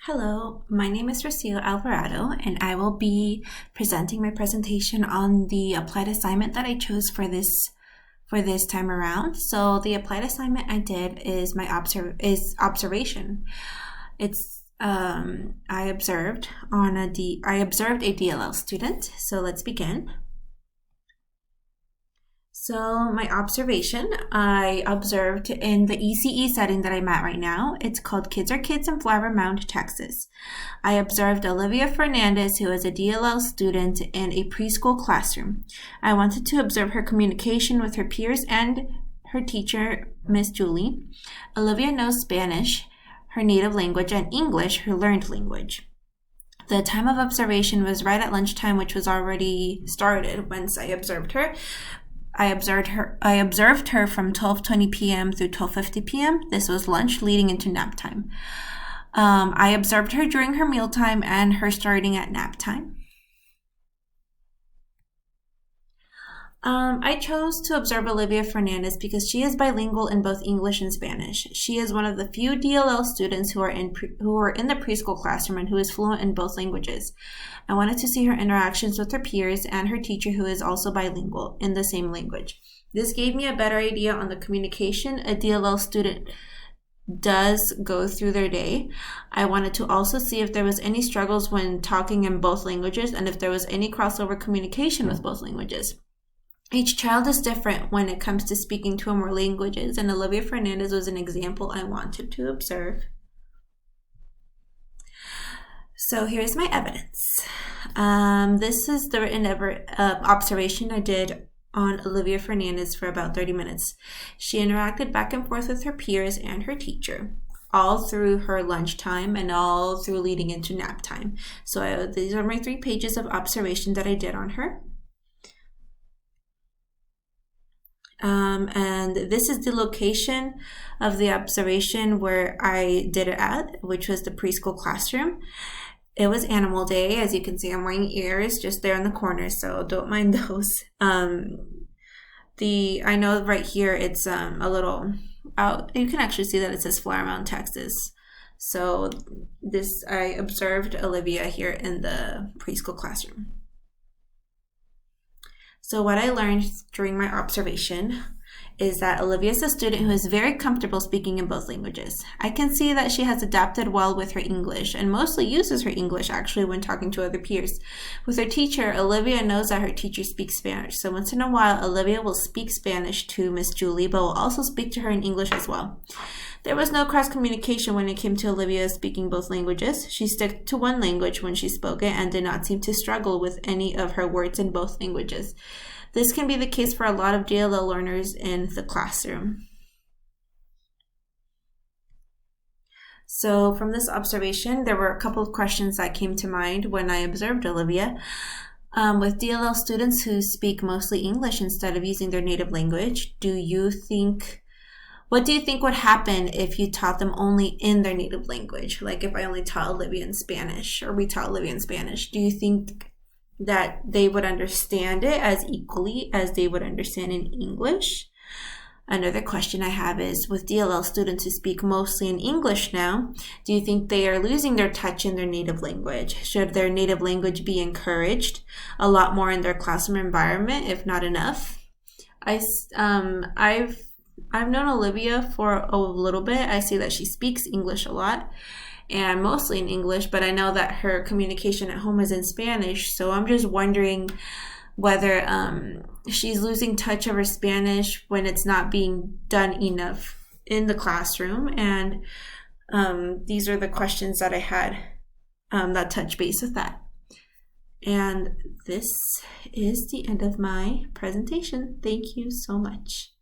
Hello, my name is Rocio Alvarado, and I will be presenting my presentation on the applied assignment that I chose for this time around. So the applied assignment I did is observation. It's I observed a DLL student. So let's begin. So my observation, I observed in the ECE setting that I'm at right now. It's called Kids Are Kids in Flower Mound, Texas. I observed Olivia Fernandez, who is a DLL student in a preschool classroom. I wanted to observe her communication with her peers and her teacher, Miss Julie. Olivia knows Spanish, her native language, and English, her learned language. The time of observation was right at lunchtime, which was already started once I observed her. I observed her from 12:20 p.m. through 12:50 p.m. This was lunch leading into nap time. I observed her during her mealtime and her starting at nap time. I chose to observe Olivia Fernandez because she is bilingual in both English and Spanish. She is one of the few DLL students who are in the preschool classroom and who is fluent in both languages. I wanted to see her interactions with her peers and her teacher, who is also bilingual in the same language. This gave me a better idea on the communication a DLL student does go through their day. I wanted to also see if there was any struggles when talking in both languages and if there was any crossover communication with both languages. Each child is different when it comes to speaking two or more languages, and Olivia Fernandez was an example I wanted to observe. So here's my evidence. This is the written observation I did on Olivia Fernandez for about 30 minutes. She interacted back and forth with her peers and her teacher, all through her lunchtime and all through leading into nap time. So these are my 3 pages of observation that I did on her. And this is the location of the observation where I did it at, which was the preschool classroom. It was Animal Day. As you can see, I'm wearing ears just there in the corner, so don't mind those. I know right here it's a little out. You can actually see that it says Flower Mound, Texas. So I observed Olivia here in the preschool classroom. So what I learned during my observation is that Olivia is a student who is very comfortable speaking in both languages. I can see that she has adapted well with her English and mostly uses her English actually when talking to other peers. With her teacher, Olivia knows that her teacher speaks Spanish. So once in a while, Olivia will speak Spanish to Miss Julie, but will also speak to her in English as well. There was no cross communication when it came to Olivia speaking both languages. She stuck to one language when she spoke it and did not seem to struggle with any of her words in both languages. This can be the case for a lot of DLL learners in the classroom. So from this observation, there were a couple of questions that came to mind when I observed Olivia. With DLL students who speak mostly English instead of using their native language, what do you think would happen if you taught them only in their native language? Like if I only taught Olivia in Spanish, or we taught Olivia in Spanish, do you think that they would understand it as equally as they would understand in English? Another question I have is, with DLL students who speak mostly in English now, do you think they are losing their touch in their native language? Should their native language be encouraged a lot more in their classroom environment, if not enough? I've known Olivia for a little bit. I see that she speaks English a lot and mostly in English, but I know that her communication at home is in Spanish. So I'm just wondering whether she's losing touch of her Spanish when it's not being done enough in the classroom. And these are the questions that I had that touch base with that. And this is the end of my presentation. Thank you so much.